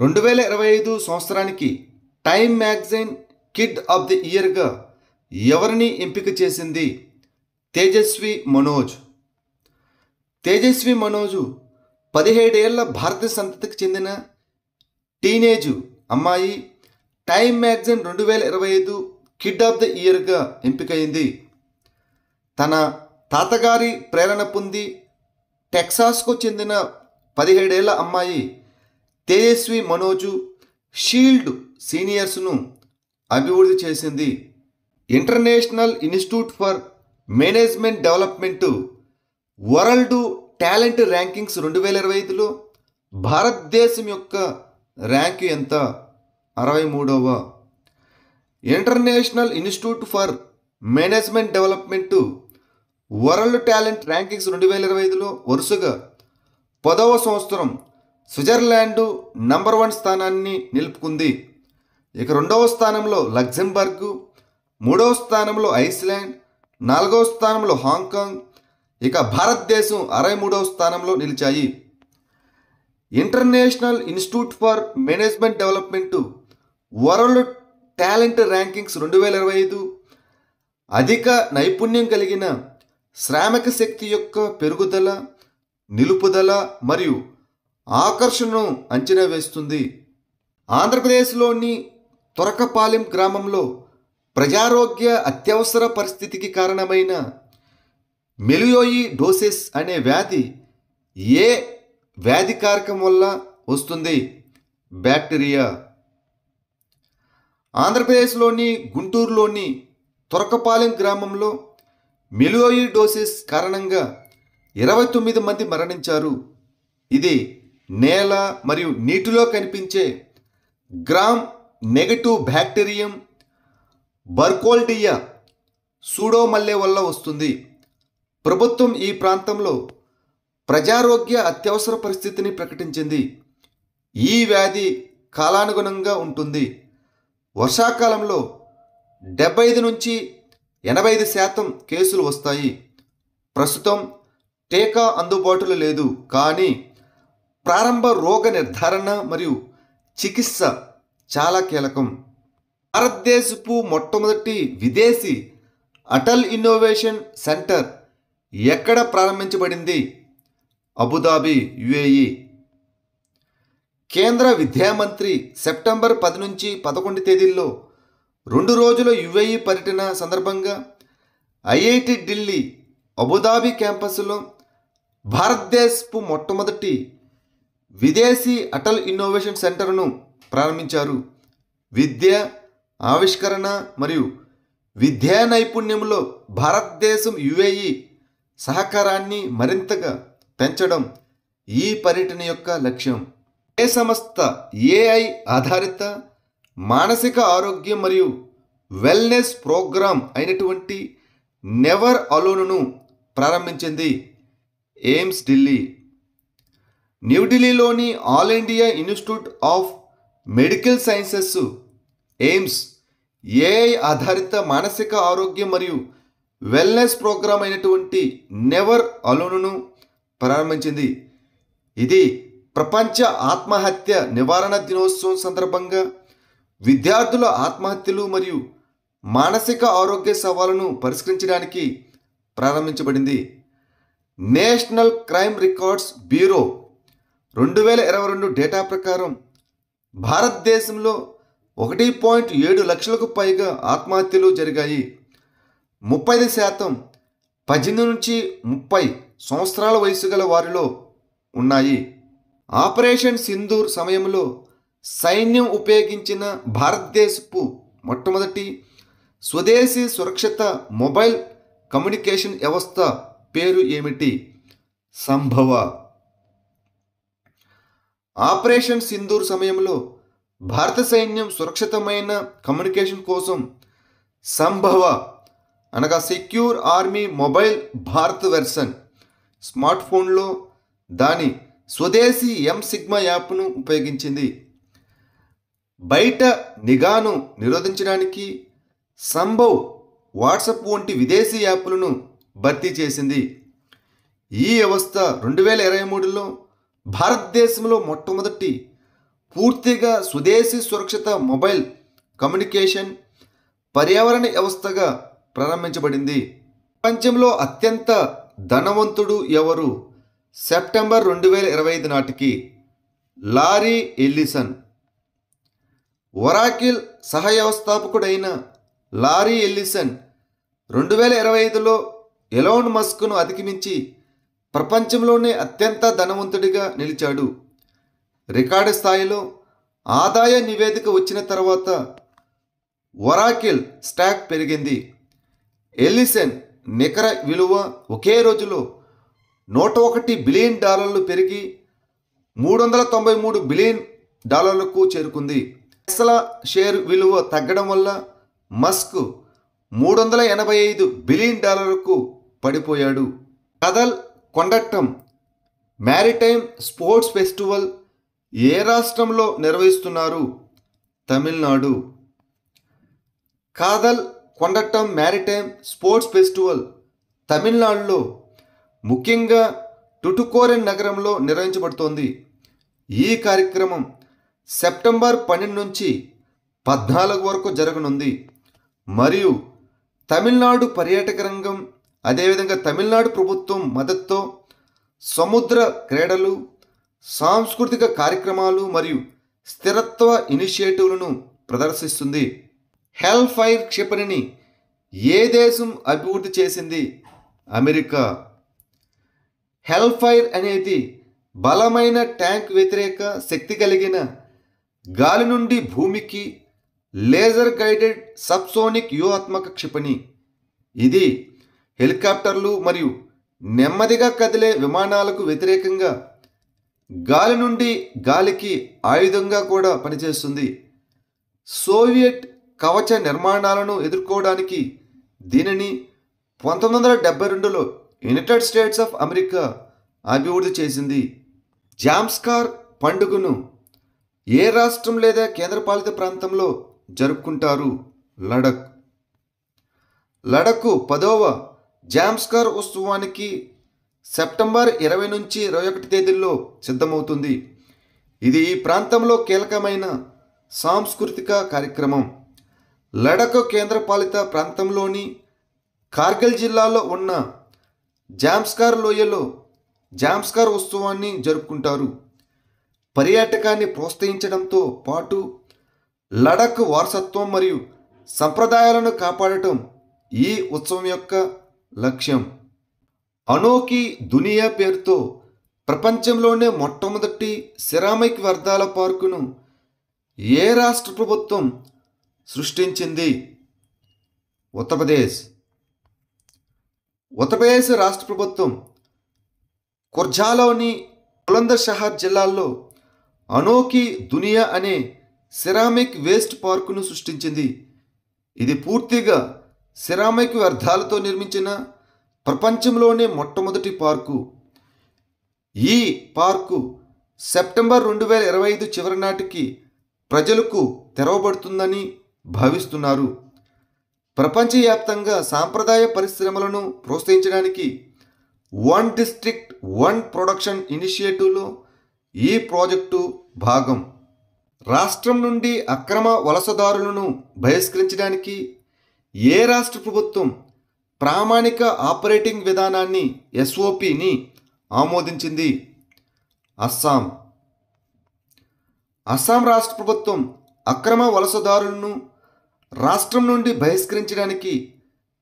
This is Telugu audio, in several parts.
2025 సంవత్సరానికి time magazine kid of the ఇయర్గా ఎవరిని ఎంపిక చేసింది? తేజస్వి మనోజ్. తేజస్వి మనోజు 17 ఏళ్ల భారతీయ సంతతికి చెందిన టీనేజ్ అమ్మాయి. Time magazine 2025 kid of the ఇయర్గా ఎంపికైంది. తన తాతగారి ప్రేరణ పొంది టెక్సాస్కు చెందిన 17 ఏళ్ల అమ్మాయి తేజస్వి మనోజు షీల్డ్ సీనియర్స్ను అభివృద్ధి చేసింది. International institute for management development world talent rankings 2025లో భారతదేశం యొక్క ర్యాంకు ఎంత? 63వ. International institute for management development world talent rankings 2025లో వరుసగా 10వ సంవత్సరం స్విట్జర్లాండ్ నంబర్ 1 స్థానాన్ని నిలుపుకుంది. ఇక 2వ స్థానంలో లగ్జంబర్గ్, 3వ స్థానంలో ఐస్లాండ్, 4వ స్థానంలో హాంకాంగ్, ఇక భారతదేశం 63వ స్థానంలో నిలిచాయి. International institute for management development world talent rankings 2025 అధిక నైపుణ్యం కలిగిన శ్రామిక శక్తి యొక్క పెరుగుదల, నిలుపుదల మరియు ఆకర్షణను అంచనా వేస్తుంది. ఆంధ్రప్రదేశ్లోని తొరకపాలెం గ్రామంలో ప్రజారోగ్య అత్యవసర పరిస్థితికి కారణమైన మెలియోయిడోసిస్ అనే వ్యాధి ఏ వ్యాధి కారకం వల్ల వస్తుంది? బ్యాక్టీరియా. ఆంధ్రప్రదేశ్లోని గుంటూరులోని తొరకపాలెం గ్రామంలో మెలియోయిడోసిస్ కారణంగా 29 మంది మరణించారు. ఇది నేల మరియు నీటిలో కనిపించే గ్రామ్ నెగటివ్ బ్యాక్టీరియం బర్కోల్డియా సూడోమల్లే వల్ల వస్తుంది. ప్రభుత్వం ఈ ప్రాంతంలో ప్రజారోగ్య అత్యవసర పరిస్థితిని ప్రకటించింది. ఈ వ్యాధి కాలానుగుణంగా ఉంటుంది. వర్షాకాలంలో 75 నుంచి 85% కేసులు వస్తాయి. ప్రస్తుతం టీకా అందుబాటులో లేదు, కానీ ప్రారంభ రోగ నిర్ధారణ మరియు చికిత్స చాలా కీలకం. భారతదేశపు మొట్టమొదటి విదేశీ అటల్ ఇన్నోవేషన్ సెంటర్ ఎక్కడ ప్రారంభించబడింది? Abu Dhabi, UAE. కేంద్ర విద్యామంత్రి సెప్టెంబర్ 10 నుంచి 11 తేదీల్లో 2 రోజుల యుఏఈ పర్యటన సందర్భంగా ఐఐటి ఢిల్లీ అబుదాబి క్యాంపస్లో భారతదేశపు మొట్టమొదటి విదేశీ అటల్ ఇన్నోవేషన్ సెంటర్ను ప్రారంభించారు. విద్య, ఆవిష్కరణ మరియు విద్యా నైపుణ్యంలో భారతదేశం యుఏఈ సహకారాన్ని మరింతగా పెంచడం ఈ పర్యటన యొక్క లక్ష్యం. ఏ సంస్థ ఏఐ ఆధారిత మానసిక ఆరోగ్యం మరియు వెల్నెస్ ప్రోగ్రాం అయినటువంటి నెవర్ అలోన్ను ప్రారంభించింది? ఎయిమ్స్, ఢిల్లీ. న్యూఢిల్లీలోని all India institute of medical sciences AIIMS AI ఆధారిత మానసిక ఆరోగ్యం మరియు వెల్నెస్ ప్రోగ్రాం అయినటువంటి నెవర్ అలోన్ను ప్రారంభించింది. ఇది ప్రపంచ ఆత్మహత్య నివారణ దినోత్సవం సందర్భంగా విద్యార్థుల ఆత్మహత్యలు మరియు మానసిక ఆరోగ్య సవాళ్లను పరిష్కరించడానికి ప్రారంభించబడింది. National crime records bureau 2022 data ప్రకారం భారతదేశంలో 1.7 లక్షలకు పైగా ఆత్మహత్యలు జరిగాయి. 30% 18 నుంచి 30 సంవత్సరాల వయసు గల వారిలో ఉన్నాయి. ఆపరేషన్ సింధూర్ సమయంలో సైన్యం ఉపయోగించిన భారతదేశపు మొట్టమొదటి స్వదేశీ సురక్షిత మొబైల్ కమ్యూనికేషన్ వ్యవస్థ పేరు ఏమిటి? సంభవ. ఆపరేషన్ సింధూర్ సమయంలో భారత సైన్యం సురక్షితమైన కమ్యూనికేషన్ కోసం సంభవ అనగా secure army mobile Bharat version smart ఫోన్లో దాని స్వదేశీ సిగ్మా యాప్ను ఉపయోగించింది. బయట నిఘాను నిరోధించడానికి సంభవ్ వాట్సాప్ వంటి విదేశీ యాప్లను భర్తీ చేసింది. ఈ వ్యవస్థ 2023లో భారతదేశంలో మొట్టమొదటి పూర్తిగా స్వదేశీ సురక్షిత మొబైల్ కమ్యూనికేషన్ పర్యావరణ వ్యవస్థగా ప్రారంభించబడింది. ప్రపంచంలో అత్యంత ధనవంతుడు ఎవరు? సెప్టెంబర్ 2025 నాటికి లారీ ఎల్లిసన్. ఒరాకిల్ సహ వ్యవస్థాపకుడైన లారీ ఎల్లిసన్ 2025లో ఎలాన్ మస్క్ను అధిగమించి ప్రపంచంలోనే అత్యంత ధనవంతుడిగా నిలిచాడు. రికార్డు స్థాయిలో ఆదాయ నివేదిక వచ్చిన తర్వాత ఒరాకిల్ స్టాక్ పెరిగింది. ఎల్లిసన్ నికర విలువ ఒకే రోజులో $101 బిలియన్ పెరిగి $393 బిలియన్ చేరుకుంది. టెస్లా షేర్ విలువ తగ్గడం వల్ల మస్క్ $385 బిలియన్ పడిపోయాడు. కదల్ కొండట్టం మ్యారిటైమ్ స్పోర్ట్స్ ఫెస్టివల్ ఏ రాష్ట్రంలో నిర్వహిస్తున్నారు? Tamil Nadu. Kadhal కొండట్టం maritime sports festival తమిళనాడులో ముఖ్యంగా టుటుకోరెన్ నగరంలో నిర్వహించబడుతోంది. ఈ కార్యక్రమం సెప్టెంబర్ 12 నుంచి 14 వరకు జరగనుంది. మరియు తమిళనాడు పర్యాటక రంగం అదేవిధంగా తమిళనాడు ప్రభుత్వం మద్దతుతో సముద్ర క్రీడలు, సాంస్కృతిక కార్యక్రమాలు మరియు స్థిరత్వ ఇనిషియేటివ్లను ప్రదర్శిస్తుంది. హెల్ ఫైర్ క్షిపణిని ఏ దేశం అభివృద్ధి చేసింది? అమెరికా. హెల్ ఫైర్ అనేది బలమైన ట్యాంక్ వ్యతిరేక శక్తి కలిగిన గాలి నుండి భూమికి లేజర్ గైడెడ్ సబ్సోనిక్ వ్యూహాత్మక క్షిపణి. ఇది హెలికాప్టర్లు మరియు నెమ్మదిగా కదిలే విమానాలకు వ్యతిరేకంగా గాలి నుండి గాలికి ఆయుధంగా కూడా పనిచేస్తుంది. సోవియట్ కవచ నిర్మాణాలను ఎదుర్కోవడానికి దీనిని 1972లో యునైటెడ్ స్టేట్స్ ఆఫ్ అమెరికా అభివృద్ధి చేసింది. జామ్స్కార్ పండుగను ఏ రాష్ట్రం లేదా కేంద్రపాలిత ప్రాంతంలో జరుపుకుంటారు? లడఖ్. లడఖ్ 10వ జామ్స్కార్ ఉత్సవానికి సెప్టెంబర్ 20 నుంచి 21 తేదీల్లో సిద్ధమవుతుంది. ఇది ఈ ప్రాంతంలో కీలకమైన సాంస్కృతిక కార్యక్రమం. లడఖ్ కేంద్రపాలిత ప్రాంతంలోని కార్గిల్ జిల్లాలో ఉన్న జామ్స్కార్ లోయలో జామ్స్కార్ ఉత్సవాన్ని జరుపుకుంటారు. పర్యాటకాన్ని ప్రోత్సహించడంతో పాటు లడఖ్ వారసత్వం మరియు సంప్రదాయాలను కాపాడటం ఈ ఉత్సవం యొక్క లక్ష్యం. అనోఖీ దునియా పేరుతో ప్రపంచంలోనే మొట్టమొదటి సిరామిక్ వ్యర్థాల పార్కును ఏ రాష్ట్ర ప్రభుత్వం సృష్టించింది? ఉత్తరప్రదేశ్. ఉత్తరప్రదేశ్ రాష్ట్ర ప్రభుత్వం కుర్జాలోని బులంద్షహర్ జిల్లాలో అనోఖీ దునియా అనే సిరామిక్ వేస్ట్ పార్కును సృష్టించింది. ఇది పూర్తిగా సిరామిక్ వ్యర్థాలతో నిర్మించిన ప్రపంచంలోనే మొట్టమొదటి పార్కు. ఈ పార్కు సెప్టెంబర్ 2025 చివరి నాటికి ప్రజలకు తెరవబడుతుందని భావిస్తున్నారు. ప్రపంచవ్యాప్తంగా సాంప్రదాయ పరిశ్రమలను ప్రోత్సహించడానికి వన్ డిస్ట్రిక్ట్ వన్ ప్రొడక్షన్ ఇనిషియేటివ్లో ఈ ప్రాజెక్టు భాగం. రాష్ట్రం నుండి అక్రమ వలసదారులను బహిష్కరించడానికి ఏ రాష్ట్ర ప్రభుత్వం ప్రామాణిక ఆపరేటింగ్ విధానాన్ని SOPని ఆమోదించింది? అస్సాం. అస్సాం రాష్ట్ర ప్రభుత్వం అక్రమ వలసదారులను రాష్ట్రం నుండి బహిష్కరించడానికి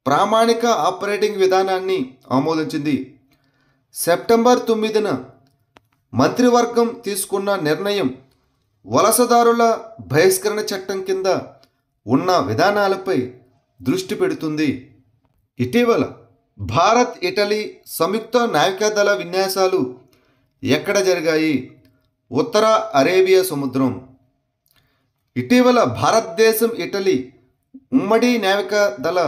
ప్రామాణిక ఆపరేటింగ్ విధానాన్ని ఆమోదించింది. సెప్టెంబర్ 9న మంత్రివర్గం తీసుకున్న నిర్ణయం వలసదారుల బహిష్కరణ చట్టం కింద ఉన్న విధానాలపై దృష్టి పెడుతుంది. ఇటీవల భారత్ ఇటలీ సంయుక్త నావికాదళ విన్యాసాలు ఎక్కడ జరిగాయి? ఉత్తర అరేబియా సముద్రం. ఇటీవల భారతదేశం ఇటలీ ఉమ్మడి నావికాదళ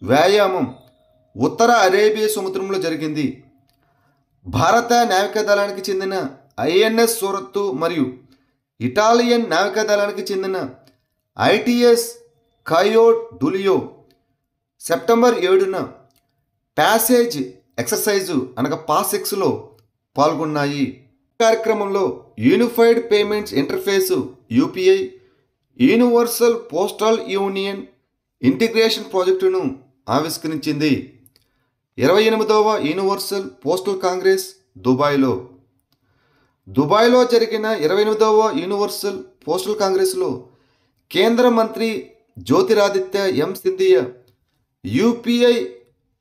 వ్యాయామం ఉత్తర అరేబియా సముద్రంలో జరిగింది. భారత నావికాదళానికి చెందిన INS సూరత్తు మరియు ఇటాలియన్ నావికాదళానికి చెందిన ITS కాయో డులియో సెప్టెంబర్ 7న ప్యాసేజ్ ఎక్సర్సైజు అనగా పాసెక్స్లో పాల్గొన్నాయి. కార్యక్రమంలో unified payments interface UPI, universal postal union integration ప్రాజెక్టును ఆవిష్కరించింది. 28వ యూనివర్సల్ పోస్టల్ కాంగ్రెస్ దుబాయ్లో జరిగిన 28వ యూనివర్సల్ పోస్టల్ కాంగ్రెస్లో కేంద్ర మంత్రి జ్యోతిరాదిత్య సింధియా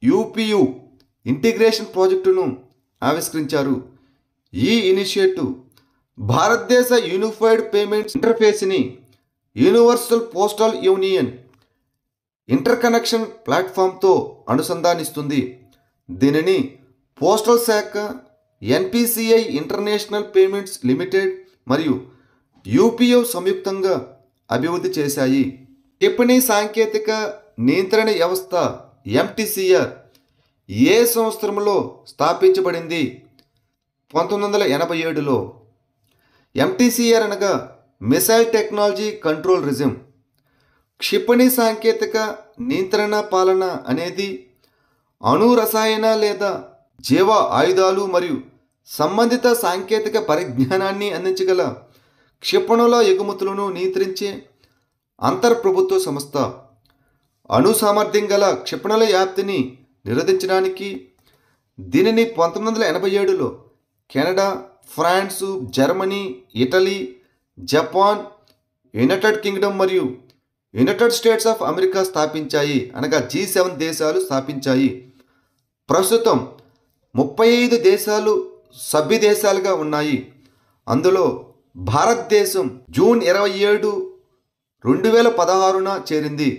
యూపీయు ఇంటిగ్రేషన్ ప్రాజెక్టును ఆవిష్కరించారు. ఈ ఇనిషియేటివ్ భారతదేశ యూనిఫైడ్ పేమెంట్స్ ఇంటర్ఫేస్ని యూనివర్సల్ పోస్టల్ యూనియన్ ఇంటర్కనెక్షన్ ప్లాట్ఫామ్తో అనుసంధానిస్తుంది. దీనిని పోస్టల్ శాఖ, ఎన్పిసిఐ ఇంటర్నేషనల్ పేమెంట్స్ లిమిటెడ్ మరియు యూపీయు సంయుక్తంగా అభివృద్ధి చేశాయి. క్షిపణి సాంకేతిక నియంత్రణ వ్యవస్థ ఎంటీసీఆర్ ఏ సంవత్సరంలో స్థాపించబడింది? 1987లో. ఎంటీసీఆర్ అనగా మిసైల్ టెక్నాలజీ కంట్రోల్ రిజిమ్. క్షిపణి సాంకేతిక నియంత్రణ పాలన అనేది అణు రసాయన లేదా జీవ ఆయుధాలు మరియు సంబంధిత సాంకేతిక పరిజ్ఞానాన్ని అందించగల క్షిపణుల ఎగుమతులను నియంత్రించే అంతర్ప్రభుత్వ సంస్థ. అణు సామర్థ్యం గల క్షిపణుల వ్యాప్తిని నిరోధించడానికి దీనిని 1987లో Canada, France, Germany, Italy, Japan, United Kingdom మరియు యునైటెడ్ స్టేట్స్ ఆఫ్ అమెరికా స్థాపించాయి. అనగా G7 దేశాలు స్థాపించాయి. ప్రస్తుతం 35 దేశాలు సభ్య దేశాలుగా ఉన్నాయి. అందులో భారతదేశం జూన్ 27, 2016న చేరింది.